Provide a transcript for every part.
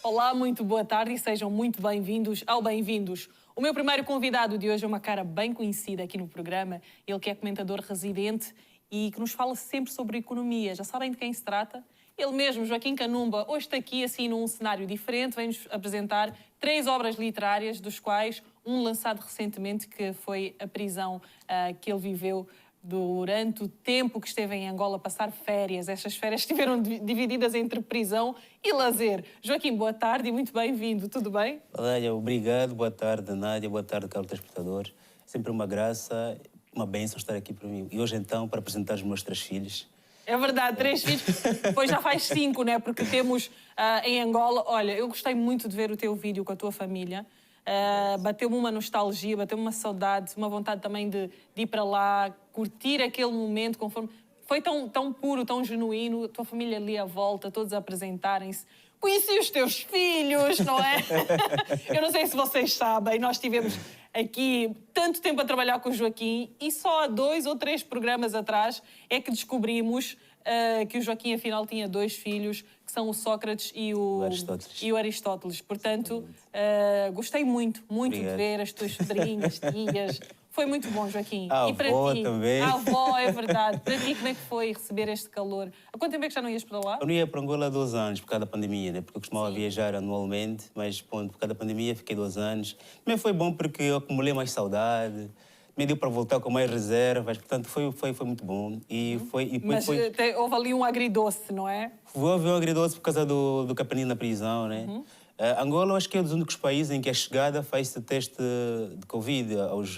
Olá, muito boa tarde e sejam muito bem-vindos ao Bem-vindos. O meu primeiro convidado de hoje é uma cara bem conhecida aqui no programa. Ele que é comentador residente e que nos fala sempre sobre economia. Já sabem de quem se trata? Ele mesmo, Joaquim Canumba, hoje está aqui assim num cenário diferente, vem-nos apresentar 3 obras literárias, dos quais um lançado recentemente, que foi a prisão que ele viveu durante o tempo que esteve em Angola a passar férias. Estas férias estiveram divididas entre prisão e lazer. Joaquim, boa tarde e muito bem-vindo. Tudo bem? Olá, obrigado. Boa tarde, Nádia. Boa tarde, caro telespectador. Sempre uma graça, uma bênção estar aqui para mim. E hoje, então, para apresentar os meus 3 filhos. É verdade, 3 filhos. Depois já faz 5, né? Porque temos em Angola... Olha, eu gostei muito de ver o teu vídeo com a tua família. Bateu-me uma nostalgia, bateu-me uma saudade, uma vontade também de ir para lá, curtir aquele momento conforme... Foi tão puro, tão genuíno, a tua família ali à volta, todos a apresentarem-se. Conheci os teus filhos, não é? Eu não sei se vocês sabem, nós tivemos aqui tanto tempo a trabalhar com o Joaquim e só há 2 ou 3 programas atrás é que descobrimos que o Joaquim afinal tinha 2 filhos, que são o Sócrates e o Aristóteles. Portanto, gostei muito Obrigado. de ver as tuas sobrinhas, tias. Foi muito bom, Joaquim. A e para avó ti? também. A avó, é verdade. Para ti, como é que foi receber este calor? Há quanto tempo é que já não ias para lá? Eu não ia para Angola há 2 anos, por causa da pandemia, né? Porque eu costumava Sim. viajar anualmente, mas, ponto, por causa da pandemia fiquei 2 anos. Também foi bom porque eu acumulei mais saudade, me deu para voltar com mais reservas, portanto foi muito bom. E Mas houve ali um agridoce, não é? Houve um agridoce por causa do capaninho na prisão, né? Angola, eu acho que é um dos únicos países em que a chegada faz-se teste de Covid aos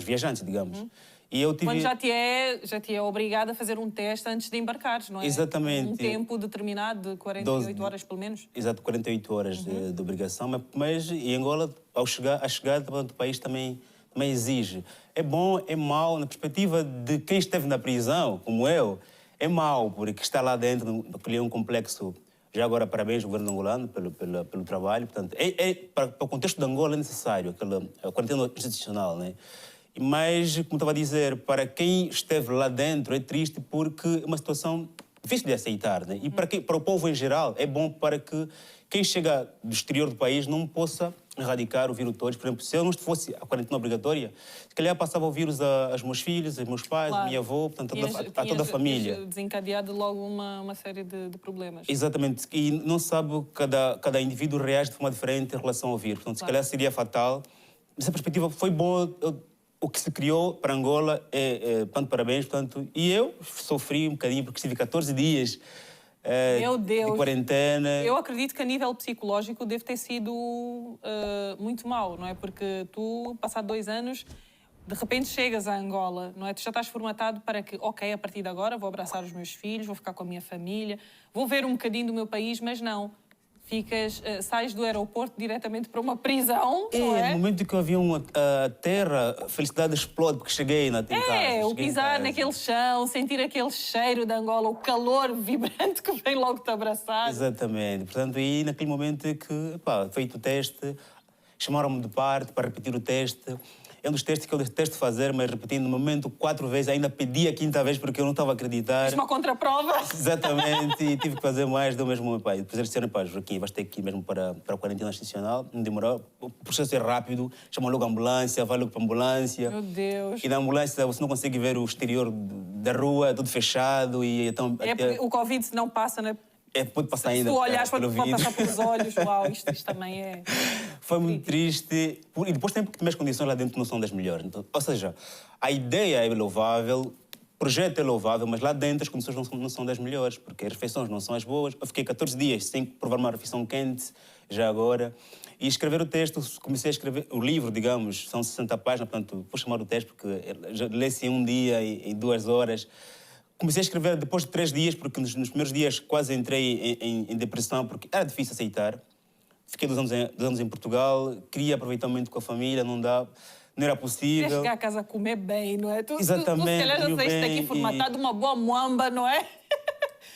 viajantes, digamos. E eu tive... Quando já te é obrigado a fazer um teste antes de embarcares, não é? Exatamente. Um tempo determinado de 48 horas, pelo menos? Exato, 48 horas de obrigação. Mas em Angola, a chegada do país também exige. É bom, é mau, na perspectiva de quem esteve na prisão, como eu, é mau, porque está lá dentro, acolher um complexo. Já agora, parabéns ao governo angolano pelo trabalho. Portanto, para o contexto de Angola é necessário a quarentena institucional, né? Mas, como estava a dizer, para quem esteve lá dentro é triste porque é uma situação difícil de aceitar, né? E para o povo em geral é bom para que quem chega do exterior do país não possa erradicar o vírus todos. Por exemplo, se eu não fosse a quarentena obrigatória, se calhar passava o vírus aos meus filhos, aos meus pais, à minha avó, portanto, a toda a família. Desencadeado logo uma série de problemas. Exatamente. E não sabe, cada indivíduo reage de forma diferente em relação ao vírus. Portanto, se calhar seria fatal. Nessa perspectiva, foi bom. O que se criou para Angola tanto parabéns, portanto, e eu sofri um bocadinho porque estive 14 dias Meu Deus. de quarentena. Eu acredito que a nível psicológico deve ter sido muito mau, não é? Porque tu, passado 2 anos, de repente chegas a Angola, não é? Tu já estás formatado para que, ok, a partir de agora vou abraçar os meus filhos, vou ficar com a minha família, vou ver um bocadinho do meu país, mas não. Sais do aeroporto diretamente para uma prisão, não é? No momento que eu vi a terra, a felicidade explode porque cheguei em casa. O pisar naquele chão, sentir aquele cheiro de Angola, o calor vibrante que vem logo te abraçar. Exatamente. Portanto, aí naquele momento que, feito o teste, chamaram-me de parte para repetir o teste. É um dos testes que eu detesto fazer, mas repetindo no momento 4 vezes, ainda pedi a 5ª vez porque eu não estava a acreditar. Uma contraprova. Exatamente, e tive que fazer mais do mesmo meu pai. Depois eles disseram, Joaquim, vais ter que ir mesmo para a quarentena institucional. Não demorou, o processo é rápido, chamam logo a ambulância, vai logo para a ambulância. Meu Deus. E na ambulância você não consegue ver o exterior da rua, é tudo fechado e então... O Covid não passa, não é? Pode passar ainda. Se tu olhares, pode passar pelos olhos. Uau, isto também é... Foi muito triste. E depois tem porque as condições lá dentro não são das melhores. Então, ou seja, a ideia é louvável, o projeto é louvável, mas lá dentro as condições não são das melhores, porque as refeições não são as boas. Eu fiquei 14 dias sem provar uma refeição quente, já agora. E escrever o texto, comecei a escrever o livro, digamos, são 60 páginas, portanto, vou chamar o texto porque lê-se em um dia e 2 horas. Comecei a escrever depois de 3 dias, porque nos primeiros dias quase entrei em depressão, porque era difícil aceitar. Fiquei 2 anos em Portugal, queria aproveitar o momento com a família, não era possível. Queria chegar a casa a comer bem, não é? Exatamente. Tu se calhar já saíste daqui formatado, uma boa muamba, não é?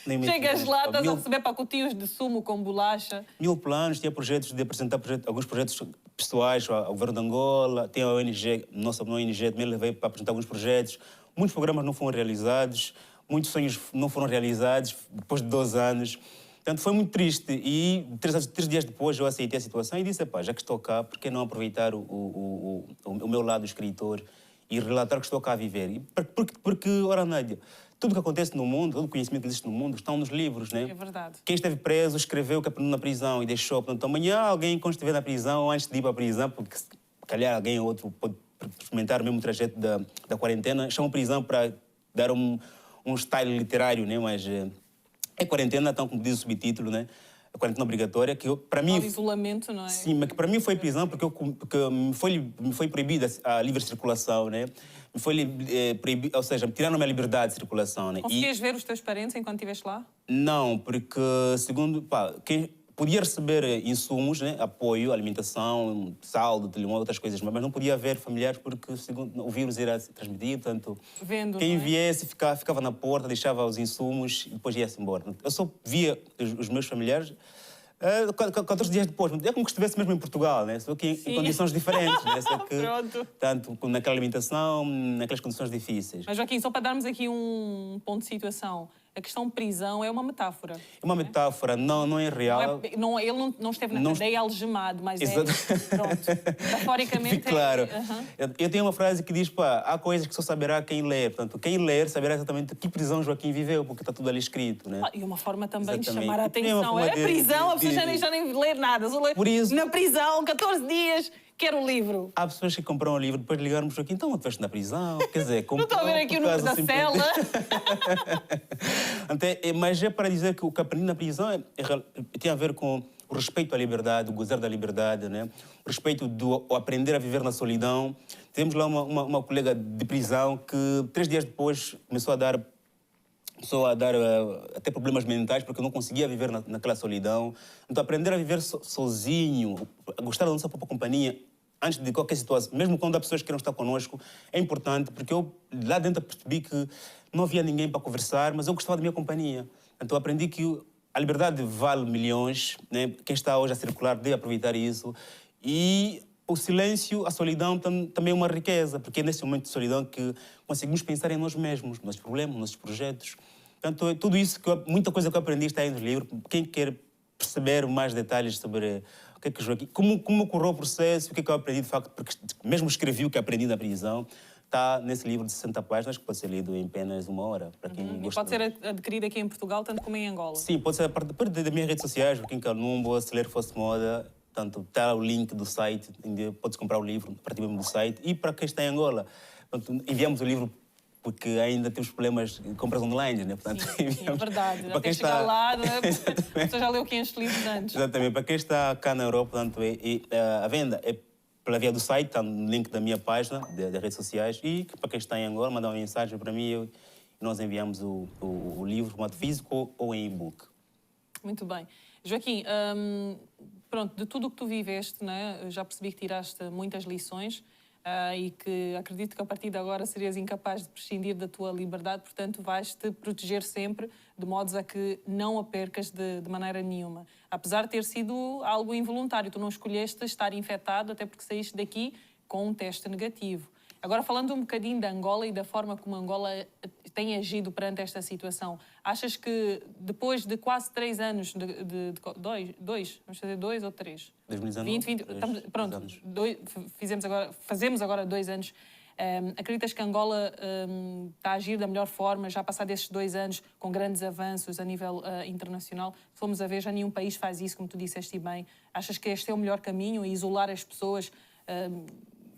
Chegas lá, estás a receber pacotinhos de sumo com bolacha. 1000 planos, tinha projetos de apresentar alguns projetos pessoais ao governo de Angola, tinha a ONG, nossa ONG também levei para apresentar alguns projetos. Muitos programas não foram realizados, muitos sonhos não foram realizados depois de 2 anos. Portanto, foi muito triste. E três dias depois eu aceitei a situação e disse, pá, já que estou cá, por que não aproveitar o meu lado escritor e relatar o que estou cá a viver? Porque, ora, Nádia, tudo o que acontece no mundo, todo o conhecimento que existe no mundo, estão nos livros, né? É verdade. Quem esteve preso escreveu o que aprendeu na prisão e deixou. Portanto, amanhã alguém, quando estiver na prisão, antes de ir para a prisão, porque se calhar alguém ou outro pode experimentar o mesmo trajeto da quarentena, chama prisão para dar um style literário, né? Mas é quarentena, então, como diz o subtítulo, né? A quarentena obrigatória, que para mim... O isolamento, não é? Sim, mas que para mim foi prisão porque me foi proibida a livre circulação, né? Me foi proibido, ou seja, me tiraram a minha liberdade de circulação, né? Conseguias ver os teus parentes enquanto estiveste lá? Não, porque segundo, pá, quem podia receber insumos, né? Apoio, alimentação, saldo, limão, outras coisas, mas não podia ver familiares porque segundo, o vírus era transmitido, portanto, Vendo, quem não é? viesse ficava na porta, deixava os insumos e depois ia-se embora. Eu só via os meus familiares 14 dias depois. É como que estivesse mesmo em Portugal, né? Só que em condições diferentes, né? Só que, Pronto. tanto naquela alimentação, naquelas condições difíceis. Mas, Joaquim, só para darmos aqui um ponto de situação, a questão prisão é uma metáfora. É uma metáfora, não é real. Ele não esteve na cadeia algemado, mas Exato. pronto, metaforicamente Claro. Uhum. Eu tenho uma frase que diz, pá, há coisas que só saberá quem ler. Portanto, quem ler saberá exatamente que prisão Joaquim viveu, porque está tudo ali escrito, né? E uma forma também de Exatamente. chamar a atenção. É a prisão, a pessoa já nem lê nada. Só lê Por isso- na prisão, 14 dias, quero o livro. Há pessoas que compram o livro, depois ligaram-me, Joaquim, então estiveste na prisão? Quer dizer, Não estou a ver aqui o número da cela. Mas é para dizer que o que aprendi na prisão tem a ver com o respeito à liberdade, o gozar da liberdade, né? O respeito do aprender a viver na solidão. Temos lá uma colega de prisão que 3 dias depois começou a dar até problemas mentais porque não conseguia viver naquela solidão. Então, aprender a viver sozinho, a gostar da nossa própria companhia, antes de qualquer situação, mesmo quando há pessoas que queiram estar connosco, é importante, porque eu lá dentro percebi que não havia ninguém para conversar, mas eu gostava da minha companhia. Então, aprendi que a liberdade vale milhões, né? Quem está hoje a circular deve aproveitar isso. E o silêncio, a solidão também é uma riqueza, porque é nesse momento de solidão que conseguimos pensar em nós mesmos, nossos problemas, nossos projetos. Portanto, é tudo isso, muita coisa que eu aprendi está aí no livro. Quem quer perceber mais detalhes sobre o que é que Joaquim, como ocorreu o processo, o que é que eu aprendi de facto, porque mesmo escrevi o que aprendi na prisão, está nesse livro de 60 páginas que pode ser lido em apenas 1 hora, para quem E gosta. pode ser adquirido aqui em Portugal, tanto como em Angola. Sim, pode ser a partir das minhas redes sociais, Joaquim Canumbo, se ler fosse moda. Portanto, está o link do site, podes comprar o livro a partir mesmo do site. E para quem está em Angola, portanto, enviamos o livro porque ainda temos problemas de compras online, né? Portanto, Sim, é verdade. para quem chegar está lá, né? Você já leu 500 livros antes. Exatamente, para quem está cá na Europa, portanto, a venda é pela via do site, está no link da minha página, das redes sociais. E para quem está em Angola, manda uma mensagem para mim e nós enviamos o livro em formato físico ou em e-book. Muito bem. Joaquim, pronto, de tudo o que tu viveste, né, já percebi que tiraste muitas lições e que acredito que a partir de agora serias incapaz de prescindir da tua liberdade, portanto vais-te proteger sempre, de modo a que não a percas de maneira nenhuma. Apesar de ter sido algo involuntário, tu não escolheste estar infectado, até porque saíste daqui com um teste negativo. Agora, falando um bocadinho da Angola e da forma como a Angola tem agido perante esta situação, achas que depois de quase 3 anos, vamos fazer 2 ou 3? 2019. 20, pronto, fazemos agora 2 anos. Acreditas que a Angola está a agir da melhor forma, já passado esses 2 anos, com grandes avanços a nível internacional? Se formos a ver, já nenhum país faz isso, como tu disseste bem. Achas que este é o melhor caminho, isolar as pessoas?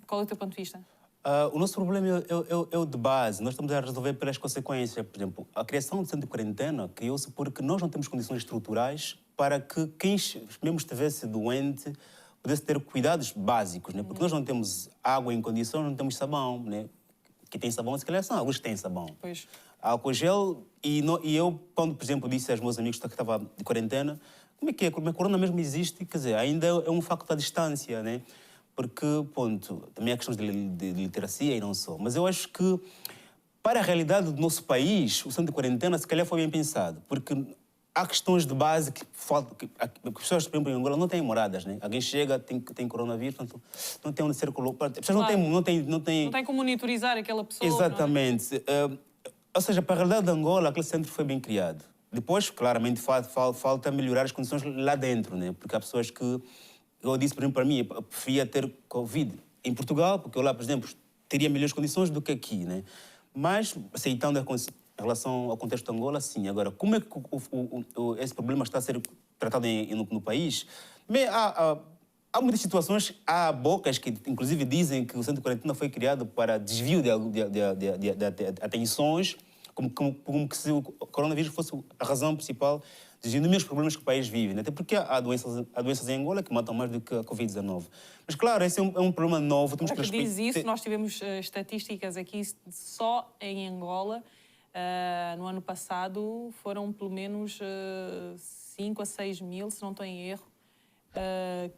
Qual é o teu ponto de vista? O nosso problema é o de base. Nós estamos a resolver pelas consequências. Por exemplo, a criação do centro de quarentena criou-se porque nós não temos condições estruturais para que quem mesmo estivesse doente pudesse ter cuidados básicos, né? Porque nós não temos água em condições, não temos sabão, né? Que tem sabão, se calhar são alguns que têm sabão. Pois. Álcool gel e eu, quando, por exemplo, disse aos meus amigos que estava de quarentena, como é que é? Como a corona mesmo existe? Quer dizer, ainda é um facto da distância, né? Porque, ponto, também há questões de literacia e não só. Mas eu acho que, para a realidade do nosso país, o centro de quarentena, se calhar, foi bem pensado. Porque há questões de base que faltam. Que as pessoas, por exemplo, em Angola, não têm moradas, né? Alguém chega, tem coronavírus, portanto, não tem onde ser colocado. As pessoas Claro. não têm... Não tem como monitorizar aquela pessoa. Exatamente. Ou seja, para a realidade de Angola, aquele centro foi bem criado. Depois, claramente, falta melhorar as condições lá dentro, né? Porque há pessoas que... Eu disse, por exemplo, para mim, eu preferia ter Covid em Portugal, porque eu lá, por exemplo, teria melhores condições do que aqui, né? Mas, aceitando em relação ao contexto de Angola, sim. Agora, como é que esse problema está a ser tratado no país? Bem, há muitas situações, há bocas que, inclusive, dizem que o centro de quarentena foi criado para desvio de atenções, como que se o coronavírus fosse a razão principal dos inúmeros problemas que o país vive. Né? Até porque há doenças em Angola que matam mais do que a Covid-19. Mas, claro, esse é um problema novo. Temos que respeitar. Diz isso, nós tivemos estatísticas aqui só em Angola. No ano passado foram pelo menos 5 a 6 mil, se não estou em erro,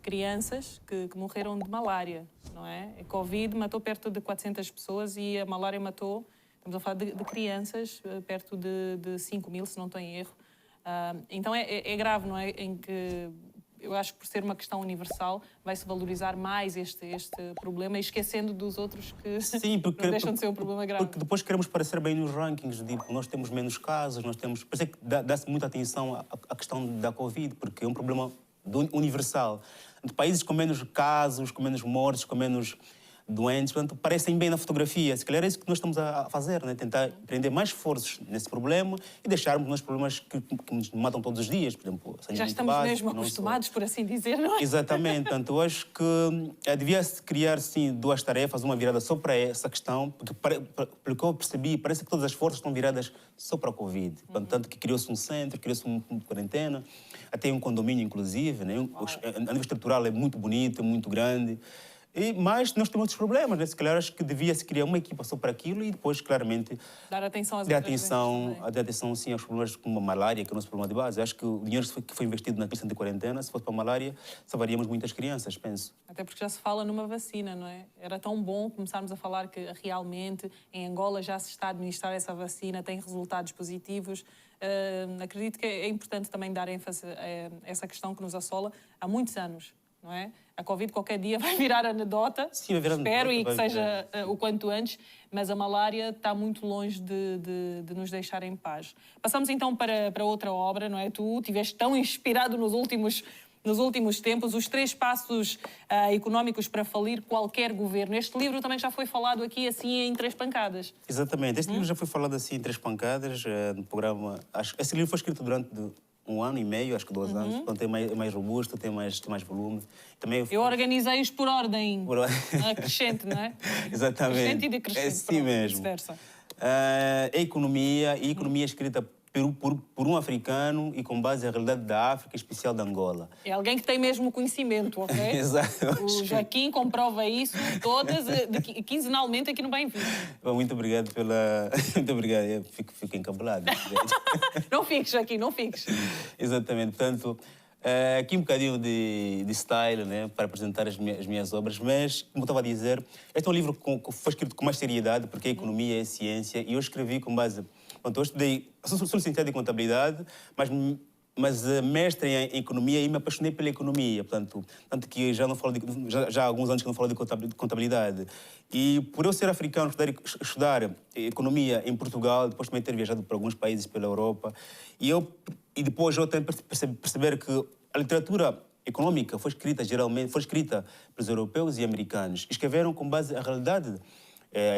crianças que morreram de malária, não é? A Covid matou perto de 400 pessoas e a malária matou... Estamos a falar de crianças, perto de 5 mil, se não estou em erro. Então é grave, não é? Em que eu acho que por ser uma questão universal vai-se valorizar mais este problema, esquecendo dos outros que sim, porque, não deixam de ser um problema grave. Porque depois queremos parecer bem nos rankings, tipo, nós temos menos casos, nós temos... Por isso é que dá-se muita atenção à questão da Covid, porque é um problema universal. De países com menos casos, com menos mortes, com menos doentes, portanto, parecem bem na fotografia. Se calhar é isso que nós estamos a fazer, né? Tentar prender mais esforços nesse problema e deixarmos nos problemas que nos matam todos os dias, por exemplo... Já estamos mesmo acostumados, por assim dizer, não é? Exatamente. Portanto, eu acho que devia-se criar, sim, duas tarefas, uma virada só para essa questão, porque, pelo que eu percebi, parece que todas as forças estão viradas só para a Covid. Portanto, que criou-se um centro, criou-se um ponto de quarentena, até um condomínio, inclusive, né? A nível estrutural é muito bonito, é muito grande. Mas nós temos outros problemas, né? Se calhar acho que devia-se criar uma equipa só para aquilo e depois, claramente, dar atenção às dar atenção, sim, aos problemas como a malária, que é o nosso problema de base. Acho que o dinheiro que foi investido na questão de quarentena, se fosse para a malária, salvaríamos muitas crianças, penso. Até porque já se fala numa vacina, não é? Era tão bom começarmos a falar que realmente em Angola já se está a administrar essa vacina, tem resultados positivos. Acredito que é importante também dar ênfase a essa questão que nos assola há muitos anos. Não é? A Covid qualquer dia vai virar anedota, sim, vai virar espero, anedota, e que seja o quanto antes, mas a malária está muito longe de nos deixar em paz. Passamos então para outra obra, não é? Tu estiveste tão inspirado nos últimos tempos, os 3 passos económicos para falir qualquer governo. Este livro também já foi falado aqui assim em 3 pancadas. Exatamente, este livro já foi falado assim em 3 pancadas, no programa. Esse livro foi escrito durante 1 ano e meio, acho que 2 anos, portanto é mais robusto, tem mais volume. Também eu organizei-os por ordem crescente, não é? Exatamente. Crescente e decrescente. É assim mesmo. A economia escrita por um africano e com base na realidade da África, em especial de Angola. É alguém que tem mesmo conhecimento, ok? Exato. O Joaquim comprova isso quinzenalmente aqui no Bem-vindo. Muito obrigado Muito obrigado, eu fico encabulado. Não fiques, Joaquim, não fiques. Exatamente, portanto, aqui um bocadinho de style, né, para apresentar as minhas obras, mas, como eu estava a dizer, este é um livro que foi escrito com mais seriedade, porque a economia é ciência, e eu escrevi com base... Pronto, eu estudei, sou licenciado em contabilidade, mas mestre em economia e me apaixonei pela economia, portanto, tanto que já há alguns anos que não falo de contabilidade. E por eu ser africano, estudar economia em Portugal, depois também ter viajado para alguns países pela Europa, e depois eu também perceber que a literatura econômica foi escrita pelos europeus e americanos. Escreveram com base na realidade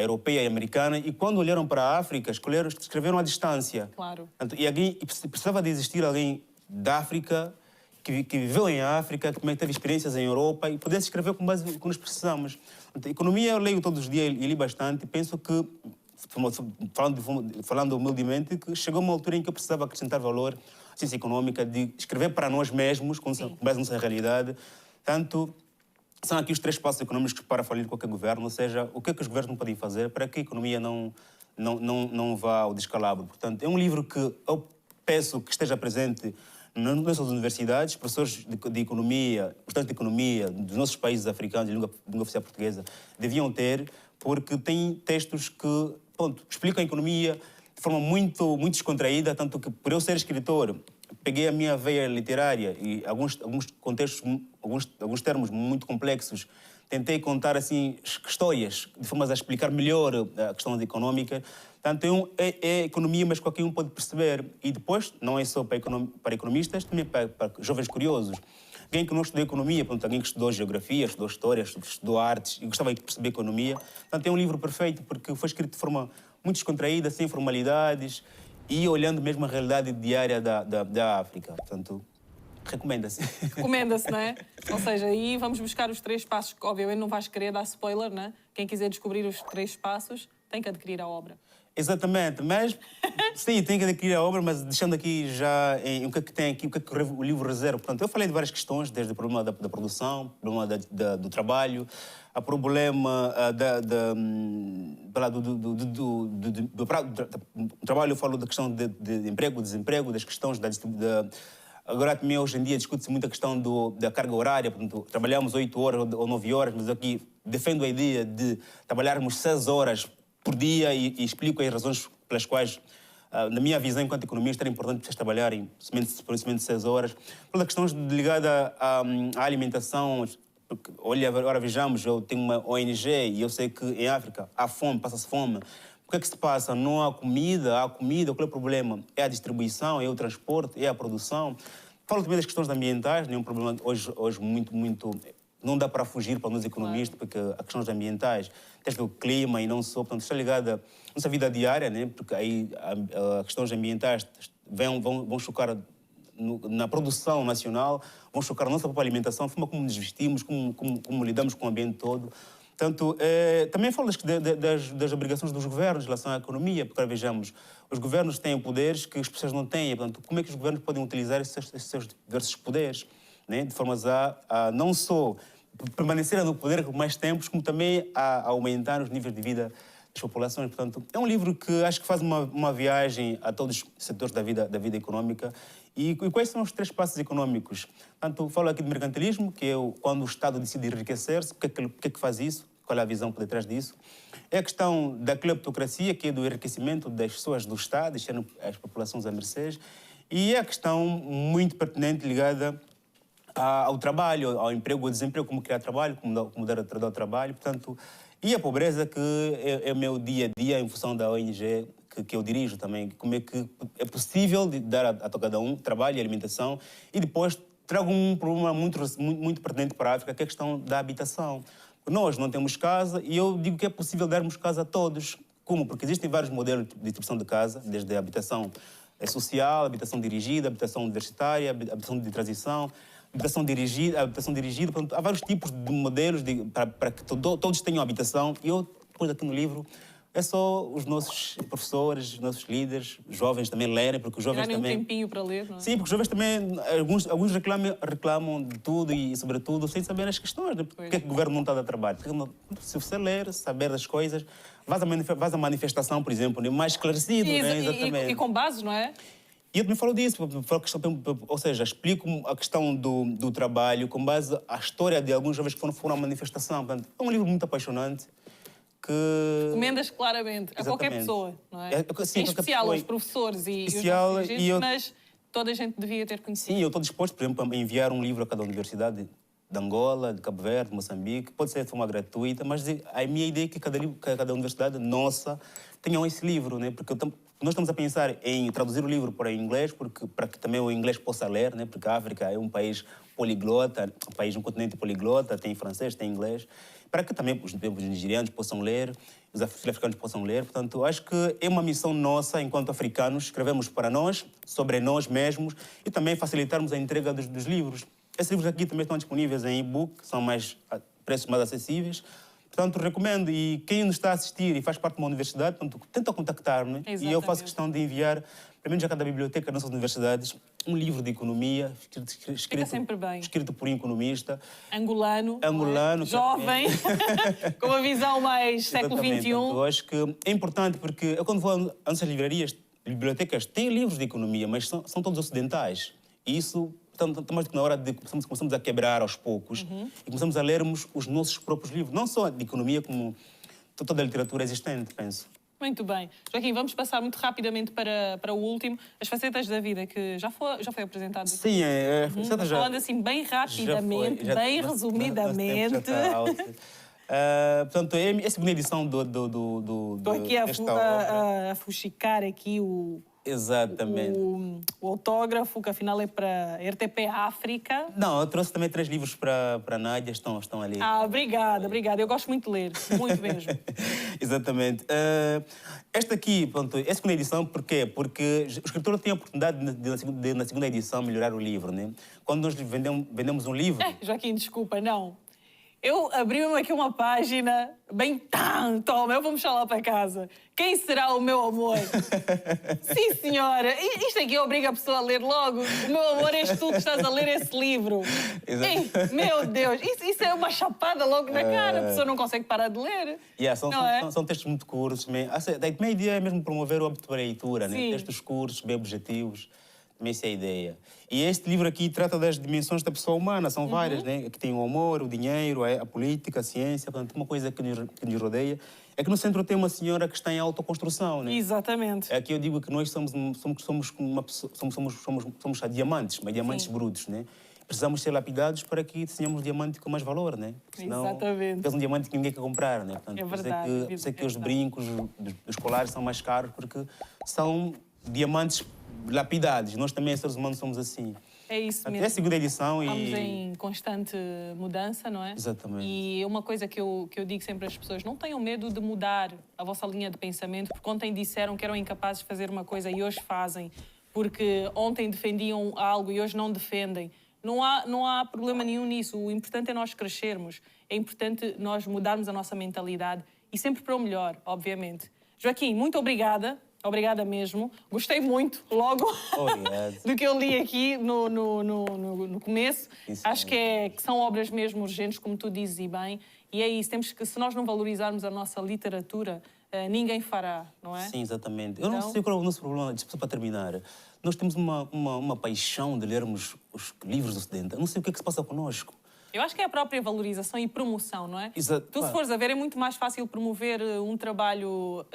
europeia e americana, e quando olharam para a África, escreveram à distância. Claro. E precisava de existir alguém da África, que viveu em África, que também teve experiências em Europa, e pudesse escrever com base no que nós precisamos. Economia eu leio todos os dias e li bastante, e penso que, falando humildemente, que chegou uma altura em que eu precisava acrescentar valor à ciência econômica, de escrever para nós mesmos, com base na nossa realidade. Tanto são aqui os 3 passos econômicos para falir qualquer governo, ou seja, o que é que os governos não podem fazer para que a economia não vá ao descalabro. Portanto, é um livro que eu peço que esteja presente nas nossas universidades, professores de economia, estudantes de economia dos nossos países africanos de língua oficial portuguesa deviam ter, porque tem textos que, pronto, explicam a economia de forma muito descontraída, tanto que, por eu ser escritor, peguei a minha veia literária e alguns contextos, alguns termos muito complexos, tentei contar assim histórias de forma a explicar melhor a questão econômica. Portanto, é economia, mas qualquer um pode perceber. E depois, não é só para economistas, também para jovens curiosos. Alguém que não estudou economia, portanto, alguém que estudou geografia, estudou história, estudou artes e gostava de perceber economia. Portanto, é um livro perfeito porque foi escrito de forma muito descontraída, sem formalidades e olhando mesmo a realidade diária da África. Portanto, recomenda-se. Recomenda-se, não é? Ou seja, aí vamos buscar os 3 passos, que obviamente não vais querer dar spoiler, não é? Quem quiser descobrir os 3 passos tem que adquirir a obra. Exatamente, mas sim, tem que adquirir a obra, mas deixando aqui já o que é que tem aqui, o que é que o livro reserva. Portanto, eu falei de várias questões, desde o problema da produção, o problema do trabalho, o problema do trabalho, eu falo da questão de emprego, desemprego, das questões agora também hoje em dia discute-se muito a questão da carga horária, portanto, trabalhamos 8 horas ou 9 horas, mas aqui defendo a ideia de trabalharmos 6 horas por dia e explico as razões pelas quais, na minha visão enquanto economista, era importante vocês trabalharem somente 6 horas. Por questões ligadas à alimentação, porque, olha, agora vejamos, eu tenho uma ONG e eu sei que em África há fome, passa-se fome. O que é que se passa? Não há comida, qual é o problema? É a distribuição, é o transporte, é a produção. Falo também das questões ambientais, nenhum problema hoje muito... Não dá para fugir para nós economistas, porque as questões ambientais, desde o clima e não só, portanto, está ligada à nossa vida diária, né? Porque aí as questões ambientais vão chocar na produção nacional, vão chocar a nossa própria alimentação, a forma como nos vestimos, como lidamos com o ambiente todo. Portanto, também falo das obrigações dos governos em relação à economia, porque vejamos, os governos têm poderes que as pessoas não têm, portanto, como é que os governos podem utilizar esses seus diversos poderes, né? De forma a não só permanecer no poder por mais tempos, como também a aumentar os níveis de vida das populações. Portanto, é um livro que acho que faz uma viagem a todos os setores da vida econômica. E quais são os 3 passos econômicos? Portanto, falo aqui de mercantilismo, que é quando o Estado decide enriquecer-se, porque é que faz isso? Qual é a visão por detrás disso? É a questão da cleptocracia, que é do enriquecimento das pessoas do Estado, deixando as populações à mercê. E é a questão muito pertinente ligada ao trabalho, ao emprego, ao desemprego, como criar trabalho, como dar ao trabalho, portanto, e a pobreza, que é o meu dia a dia em função da ONG que eu dirijo também, como é que é possível dar a cada um trabalho e alimentação. E depois trago um problema muito pertinente para a África, que é a questão da habitação. Nós não temos casa e eu digo que é possível darmos casa a todos. Como? Porque existem vários modelos de distribuição de casa, desde a habitação social, habitação dirigida, habitação universitária, habitação de transição, habitação dirigida, portanto, há vários tipos de modelos para que todos tenham habitação. E eu, depois aqui no livro, é só os nossos professores, os nossos líderes, os jovens também lerem, porque os jovens também... um tempinho para ler, não é? Sim, porque os jovens também, alguns reclamam de tudo e, sobretudo, sem saber as questões, né? Porque é que o governo não está a dar trabalho? Se você ler, saber das coisas, vais à manifestação, por exemplo, né? Mais esclarecido, né? Exatamente. E com base, não é? E eu também falo disso, ou seja, explico a questão do trabalho com base à história de alguns jovens que foram à manifestação. Portanto, é um livro muito apaixonante que... Recomendas claramente a qualquer pessoa, não é? Sim, em especial aos professores e os dirigentes, mas toda a gente devia ter conhecido. Sim, eu estou disposto, por exemplo, a enviar um livro a cada universidade de Angola, de Cabo Verde, de Moçambique. Pode ser de forma gratuita, mas a minha ideia é que cada universidade nossa tenha esse livro, né? Porque nós estamos a pensar em traduzir o livro para inglês, para que também o inglês possa ler, né? Porque a África é um país poliglota, um continente poliglota, tem francês, tem inglês, para que também os nigerianos possam ler, os africanos possam ler. Portanto, acho que é uma missão nossa, enquanto africanos, escrevemos para nós, sobre nós mesmos, e também facilitarmos a entrega dos livros. Esses livros aqui também estão disponíveis em e-book, são preços mais acessíveis. Portanto, recomendo. E quem nos está a assistir e faz parte de uma universidade, portanto, tenta contactar-me. E eu faço questão de enviar, pelo menos a cada biblioteca das nossas universidades, um livro de economia, escrito por um economista. Angolano. Jovem. Com uma visão mais século XXI. Eu acho que é importante, porque eu quando vou às nossas livrarias, bibliotecas, têm livros de economia, mas são todos ocidentais. E isso... Então, estamos na hora de começamos a quebrar aos poucos e começamos a lermos os nossos próprios livros, não só de economia, como toda a literatura existente, penso. Muito bem. Joaquim, vamos passar muito rapidamente para o último, as facetas da vida, que já foi apresentado. Sim, falando assim bem rapidamente, bem resumidamente. Portanto, é a segunda edição Estou aqui a fuxicar aqui Exatamente. o autógrafo, que afinal é para RTP África. Não, eu trouxe também 3 livros para a Nádia, estão ali. Obrigada, obrigada. Eu gosto muito de ler, muito mesmo. Exatamente. Esta aqui, pronto, é a segunda edição, porquê? Porque o escritor tem a oportunidade de, na segunda edição, melhorar o livro, né? Quando nós vendemos um livro... Joaquim, desculpa, não. Eu abri aqui uma página, bem, toma, eu vou mexer lá para casa. Quem será o meu amor? Sim, senhora. Isto aqui obriga a pessoa a ler logo. O meu amor és tu que estás a ler esse livro. Ei, meu Deus, isso é uma chapada logo na cara. A pessoa não consegue parar de ler. São textos muito curtos. A minha ideia é mesmo promover o hábito de leitura, né? Textos curtos, bem objetivos. Também essa é a ideia. E este livro aqui trata das dimensões da pessoa humana, são várias, né? Que tem o amor, o dinheiro, a política, a ciência, portanto, uma coisa que nos rodeia. É que no centro tem uma senhora que está em autoconstrução, né? Exatamente. É que eu digo que nós somos diamantes, mas diamantes brutos, né? Precisamos ser lapidados para que tenhamos um diamante com mais valor, né? Porque senão, exatamente. é um diamante que ninguém quer comprar, né? Portanto, É verdade. Por isso é que os brincos, os colares são mais caros, porque são diamantes lapidados. Nós também, seres humanos, somos assim. É isso mesmo. É a segunda edição Estamos em constante mudança, não é? Exatamente. E uma coisa que eu digo sempre às pessoas, não tenham medo de mudar a vossa linha de pensamento, porque ontem disseram que eram incapazes de fazer uma coisa e hoje fazem, porque ontem defendiam algo e hoje não defendem. Não há problema nenhum nisso. O importante é nós crescermos. É importante nós mudarmos a nossa mentalidade e sempre para o melhor, obviamente. Joaquim, muito obrigada. Obrigada mesmo. Gostei muito, logo, do que eu li aqui no começo. Isso, acho que são obras mesmo urgentes, como tu dizes, e bem. E é isso, se nós não valorizarmos a nossa literatura, ninguém fará, não é? Sim, exatamente. Eu não sei qual é o nosso problema, para terminar. Nós temos uma paixão de lermos os livros do Ocidente. Eu não sei o que é que se passa connosco. Eu acho que é a própria valorização e promoção, não é? Exato. Tu, se fores a ver, é muito mais fácil promover um trabalho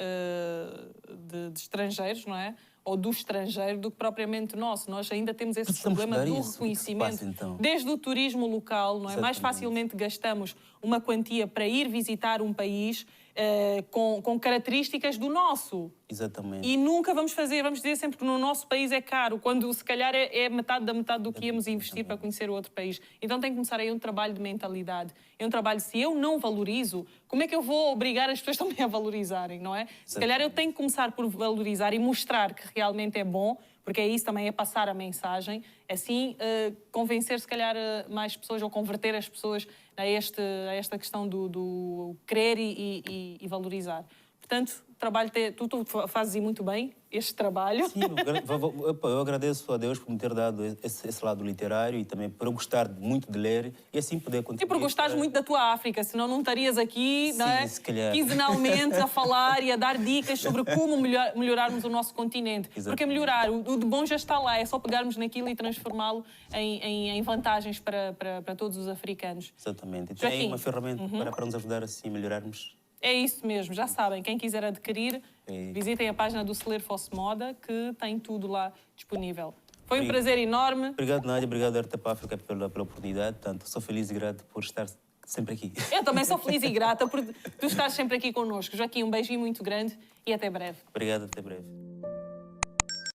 de estrangeiros, não é? Ou do estrangeiro, do que propriamente nosso. Nós ainda temos esse problema do reconhecimento. Passa, então? Desde o turismo local, não é? Mais facilmente gastamos uma quantia para ir visitar um país com características do nosso. Exatamente. E nunca vamos dizer sempre que no nosso país é caro, quando se calhar é metade da metade do que íamos investir para conhecer o outro país. Então tem que começar aí um trabalho de mentalidade. É um trabalho, se eu não valorizo, como é que eu vou obrigar as pessoas também a valorizarem, não é? Se calhar eu tenho que começar por valorizar e mostrar que realmente é bom, porque é isso também, é passar a mensagem, assim convencer se calhar mais pessoas ou converter as pessoas a esta questão do querer e valorizar. Portanto, o trabalho tu fazes muito bem este trabalho. Sim, eu agradeço a Deus por me ter dado esse lado literário e também por eu gostar muito de ler e assim poder contribuir. E por gostares muito da tua África, senão não estarias aqui, sim, não é? Se calhar. Quinzenalmente a falar e a dar dicas sobre como melhorarmos o nosso continente. Exatamente. Porque melhorar, o de bom já está lá, é só pegarmos naquilo e transformá-lo em vantagens para todos os africanos. Exatamente. E tem uma ferramenta para nos ajudar assim a melhorarmos. É isso mesmo, já sabem. Quem quiser adquirir, visitem a página do Celeiro Fosse Moda, que tem tudo lá disponível. Foi um prazer enorme. Obrigado, Nádia. Obrigado, RTP África, pela oportunidade. Portanto, sou feliz e grato por estar sempre aqui. Eu também sou feliz e grata por tu estás sempre aqui connosco. Joaquim, um beijinho muito grande e até breve. Obrigado, até breve.